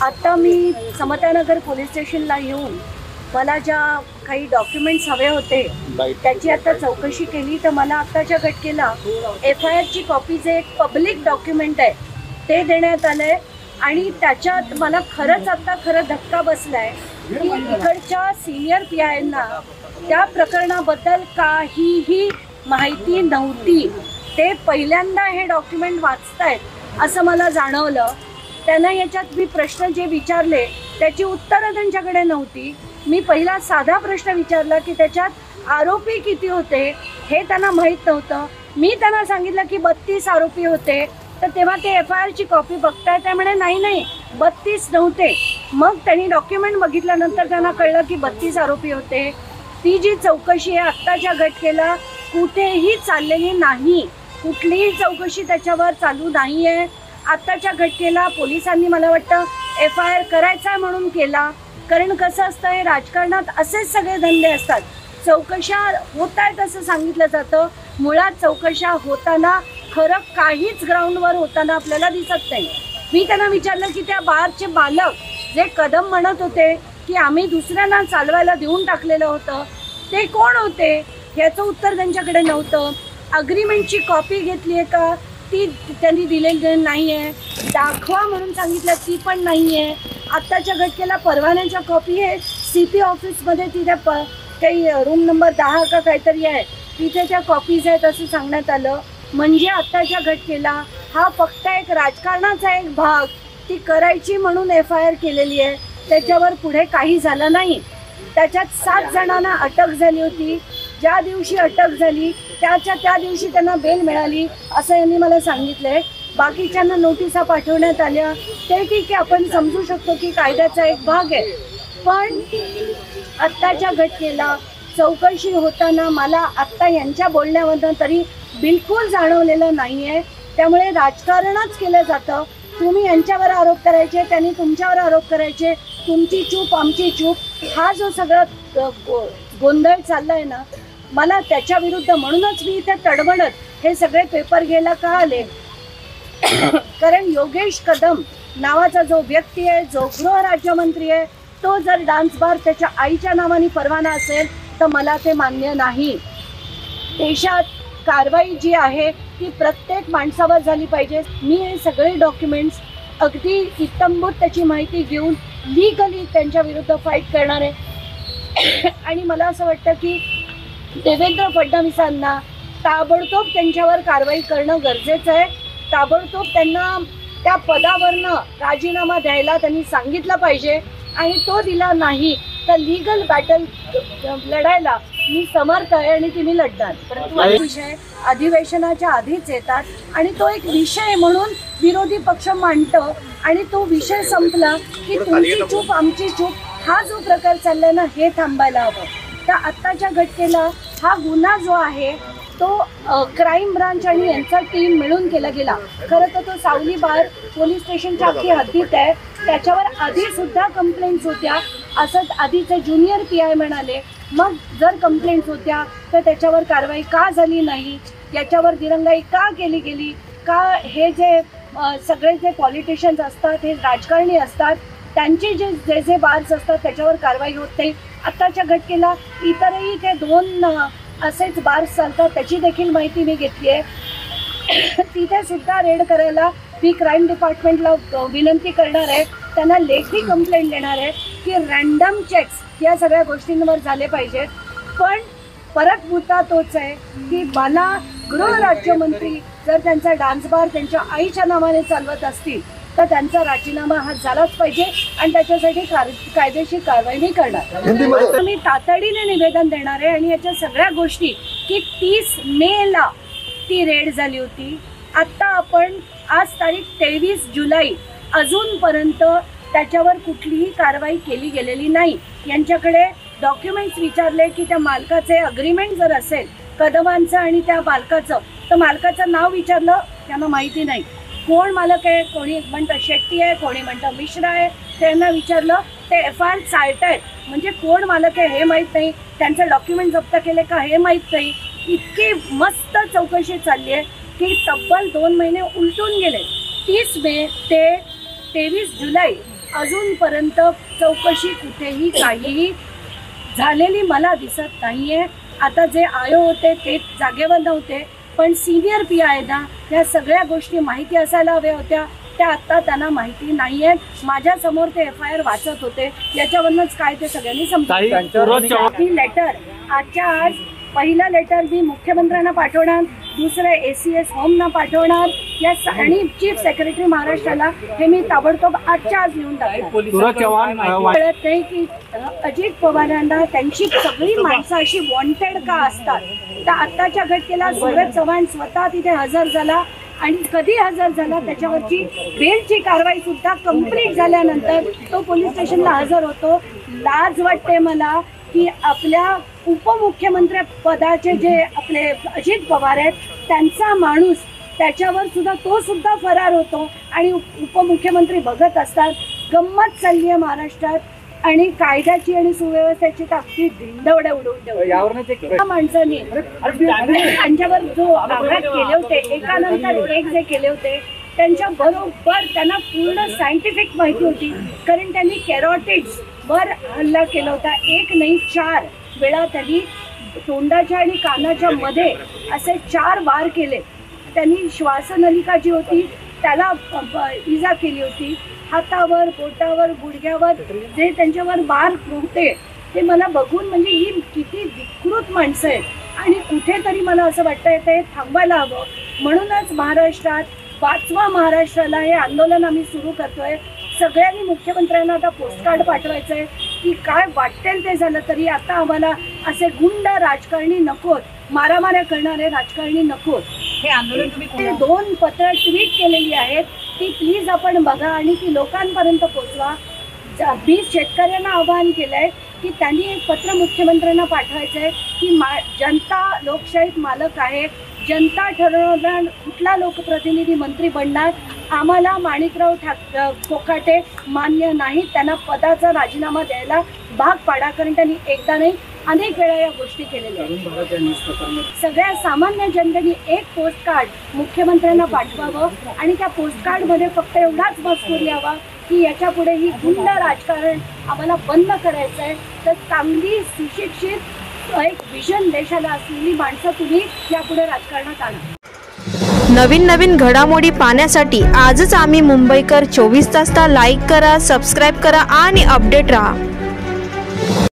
आता मी समतानगर पोलीस स्टेशनला येऊन मला ज्या काही डॉक्युमेंट्स हवे होते त्याची आता चौकशी केली तर मला आत्ताच्या घटनेला FIRची कॉपीचे एक पब्लिक डॉक्युमेंट आहे ते देण्यात आलंय आणि त्याच्यात मला खरं धक्का बसलाय की इकडच्या सिनियर PIंना त्या प्रकरणाबद्दल काहीही माहिती नव्हती। ते पहिल्यांदा हे डॉक्युमेंट वाचतायत असं मला जाणवलं। त्यांना याच्यात मी प्रश्न जे विचारले त्याची उत्तरं त्यांच्याकडे नव्हती। मी पहिला साधा प्रश्न विचारला की त्याच्यात आरोपी किती होते हे त्यांना माहीत नव्हतं। मी त्यांना सांगितलं की 32 आरोपी होते तर तेव्हा ते FIRची कॉपी बघताय ते म्हणे नाही 32 नव्हते। मग त्यांनी डॉक्युमेंट बघितल्यानंतर त्यांना कळलं की 32 आरोपी होते। ती जी चौकशी आहे आत्ताच्या घटनेला कुठेही चाललेली नाही, कुठलीही चौकशी त्याच्यावर चालू नाही आहे। आत्ताच्या घटनेला पोलिसांनी मला वाटतं FIR करायचा म्हणून केला, कारण कसं असतं हे राजकारणात असेच सगळे धंदे असतात। चौकशा होत आहेत असं सांगितलं जातं, मुळात चौकशा होताना खरं काहीच ग्राउंडवर होताना आपल्याला दिसत नाही। मी त्यांना विचारलं की त्या बारचे बालक जे कदम म्हणत होते की आम्ही दुसऱ्यांना चालवायला देऊन टाकलेलं होतं ते कोण होते याचं उत्तर त्यांच्याकडे नव्हतं। अग्रीमेंटची कॉपी घेतली आहे का ती त्यांनी दिलेली नाही आहे, दाखवा म्हणून सांगितलं ती पण नाही आहे। आत्ताच्या घटनेला परवान्याच्या कॉपी आहे CP ऑफिसमध्ये तिथे काही रूम नंबर 10 का काहीतरी आहे तिथे त्या कॉपीज आहेत असं सांगण्यात आलं। म्हणजे आत्ताच्या घटनेला हा फक्त एक राजकारणाचा एक भाग ती करायची म्हणून FIR केलेली आहे, त्याच्यावर पुढे काही झालं नाही। त्याच्यात 7 जणांना अटक झाली होती। ज्या दिवशी अटक झाली त्या दिवशी त्यांना बेल मिळाली असं यांनी मला सांगितलंय। बाकीच्यांना नोटिसा पाठवण्यात आल्या ते ठीक आहे, आपण समजू शकतो की कायद्याचा एक भाग आहे। पण आत्ताच्या घटनेला चौकशी होताना मला आत्ता यांच्या बोलण्यामधून तरी बिलकुल जाणवलेलं नाही आहे। त्यामुळे राजकारणच केलं जातं। तुम्ही यांच्यावर आरोप करायचे, त्यांनी तुमच्यावर आरोप करायचे, तुमची चूप आमची चूप, हा जो सगळा गोंधळ चाललाय ना मला त्याच्या विरुद्ध म्हणूनच मी इथे तडमडत हे सगळे पेपर घ्यायला का आले कारण योगेश कदम नावाचा जो व्यक्ती आहे जो गृहराज्यमंत्री आहे तो जर डान्स बार त्याच्या आईच्या नावाने परवाना असेल तर मला ते मान्य नाही। देशात कारवाई जी आहे ती प्रत्येक माणसावर झाली पाहिजे। मी हे सगळे डॉक्युमेंट्स अगदी इत्तंभूत त्याची माहिती घेऊन लीगली त्यांच्या विरुद्ध फाईट करणार आहे आणि मला असं वाटतं की देवेंद्र फडणवीसांना ताबडतोब त्यांच्यावर कारवाई करणं गरजेचं आहे। ताबडतोब त्यांना त्या पदावरनं राजीनामा द्यायला त्यांनी सांगितलं पाहिजे आणि तो दिला नाही तर लीगल बॅटल लढायला मी समर्थ आहे आणि ती मी लढणार। परंतु विषय अधिवेशनाच्या आधीच येतात आणि तो एक विषय म्हणून विरोधी पक्ष मांडतो आणि तो विषय संपला की तुमची चूप आमची चूप हा जो प्रकार चाललाय ना हे थांबायला हवं। तर आत्ताच्या घटनेला हा गुन्हा जो आहे तो क्राईम ब्रांच आणि यांचा टीम मिळून केला गेला। खरं तर तो सावली बार पोलीस स्टेशनच्या अगदी हद्दीत आहे, त्याच्यावर आधी सुद्धा कंप्लेंट्स होत्या असं आधीचे ज्युनियर PI म्हणाले। मग जर कंप्लेंट्स होत्या तर त्याच्यावर कारवाई का झाली नाही, याच्यावर दिरंगाई का केली गेली, का हे जे सगळे जे पॉलिटिशियन्स असतात हे राजकारणी असतात त्यांचे जे बार्स असतात त्याच्यावर कारवाई होत नाही। आत्ताच्या घटनेला इतरही ते 2 असेच बार्स चालतात त्याची देखील माहिती मी घेतली आहे। तिथे सुद्धा रेड करायला मी क्राईम डिपार्टमेंटला विनंती करणार आहे, त्यांना लेखी कंप्लेंट देणार आहे की रँडम चेक्स या सगळ्या गोष्टींवर झाले पाहिजेत। पण परत मुद्दा तोच आहे की मला गृहराज्यमंत्री जर त्यांचा डान्स बार त्यांच्या आईच्या नावाने चालवत असतील तर त्यांचा राजीनामा हा झालाच पाहिजे आणि त्याच्यासाठी कायदेशीर कारवाई मी करणार। मी तातडीने निवेदन देणार आहे आणि याच्या सगळ्या गोष्टी की 30 मेला ती रेड झाली होती। आत्ता आपण आज तारीख 23 जुलै अजूनपर्यंत त्याच्यावर कुठलीही कारवाई केली गेलेली नाही। यांच्याकडे डॉक्युमेंट्स विचारले की त्या मालकाचे अग्रीमेंट जर असेल कदमांचं आणि त्या मालकाचं तर मालकाचं नाव विचारलं त्यांना माहिती नाही, कोण मालक आहे, कोणी म्हणतं शेट्टी आहे, कोणी म्हणतं मिश्रा आहे, त्यांना विचारलं ते FIR चालतायत म्हणजे कोण मालक आहे हे माहीत नाही, त्यांचं डॉक्युमेंट जप्त केले का हे माहीत नाही। इतकी मस्त चौकशी चालली आहे की तब्बल 2 महिने उलटून गेले। 30 मे ते 23 जुलै अजूनपर्यंत चौकशी कुठेही काहीही झालेली मला दिसत नाहीये. आता जे आयो होते ते जागेवर नव्हते, पण सिनियर PI ना या सगळ्या गोष्टी माहिती असायला हव्या होत्या. त्या आता त्यांना माहिती नाहीये. माझ्या समोर ते FIR वाचत होते, याच्यावरूनच काय ते सगळ्यांनी समजलं. ही लेटर आजच्या आज पहिला लेटर मी मुख्यमंत्र्यांना पाठवणार, दुसरं ACS होमना पाठवणार आणि चीफ सेक्रेटरी महाराष्ट्राला हे मी ताबडतोब आजच्या आज लिहून टाकणार. कळत नाही की अजित पवारांना त्यांची सगळी माणसं अशी वॉन्टेड का असतात. तर आत्ताच्या घटनेला सूरज चव्हाण स्वतः तिथे हजर झाला आणि कधी हजर झाला त्याच्यावरची बेलची कारवाई सुद्धा कंप्लीट झाल्यानंतर तो पोलीस स्टेशनला हजर होतो. लाज वाटते मला की आपल्या उपमुख्यमंत्री पदाचे जे आपले अजित पवार आहेत त्यांचा माणूस त्याच्यावर सुद्धा तो सुद्धा फरार होतो आणि उपमुख्यमंत्री बघत असतात. गंमत चालली आहे महाराष्ट्रात आणि कायद्याची आणि सुव्यवस्थेची ताकदी धिंडवड्या उडवून ठेवली. माणसांनी त्यांच्यावर जो आघात केले होते, एकानंतर एक जे केले होते, त्यांच्या बरोबर त्यांना पूर्ण सायंटिफिक माहिती होती, कारण त्यांनी कॅरोटिड्स वर हल्ला केला होता. एक नाही 4 वेळा त्यांनी तोंडाच्या आणि कानाच्या मध्ये असे 4 वार केले. त्यांनी श्वासनलिका जी होती त्याला इजा केली होती. हातावर, पोटावर, गुडघ्यावर जे त्यांच्यावर वार होते ते मला बघून म्हणजे ही किती विकृत माणसं आहेत. आणि कुठेतरी मला असं वाटतंय ते थांबायला हवं. म्हणूनच महाराष्ट्रात वाचवा महाराष्ट्राला हे आंदोलन आम्ही सुरू करतोय. सगळ्यांनी मुख्यमंत्र्यांना आता पोस्टकार्ड पाठवायचं आहे की काय वाटेल ते झालं तरी आता आम्हाला असे गुंड राजकारणी नकोत, मारामाऱ्या करणारे राजकारणी नकोत. हे आंदोलन तुम्ही 2 पत्र ट्विट केलेली आहेत ती प्लीज आपण बघा आणि ती लोकांपर्यंत पोचवा. मी शेतकऱ्यांना आवाहन केलंय की त्यांनी एक पत्र मुख्यमंत्र्यांना पाठवायचं आहे की जनता लोकशाहीत मालक आहे, जनता ठरवणार कुठला लोकप्रतिनिधी मंत्री बनणार. आम्हाला माणिकराव कोकाटे मान्य नाही, त्यांना पदाचा राजीनामा द्यायला भाग पाडा, कारण त्यांनी एकदा नाही अनेक वेळा या गोष्टी केलेल्या आहेत. सगळ्या सामान्य जनतेने एक पोस्टकार्ड मुख्यमंत्र्यांना पाठवावं आणि त्या पोस्टकार्डमध्ये फक्त एवढाच मजकूर लिहावा की याच्या पुढे ही गुंड राजकारण आम्हाला बंद करायचं आहे. तर चांगली सुशिक्षित एक विजन देशाला असलेली माणसं तुम्ही यापुढे राजकारणात आणा. नवीन घडामोडी पाहण्यासाठी आजच आम्ही मुंबईकर 24 तासला लाईक करा, सबस्क्राईब करा आणि अपडेट रहा.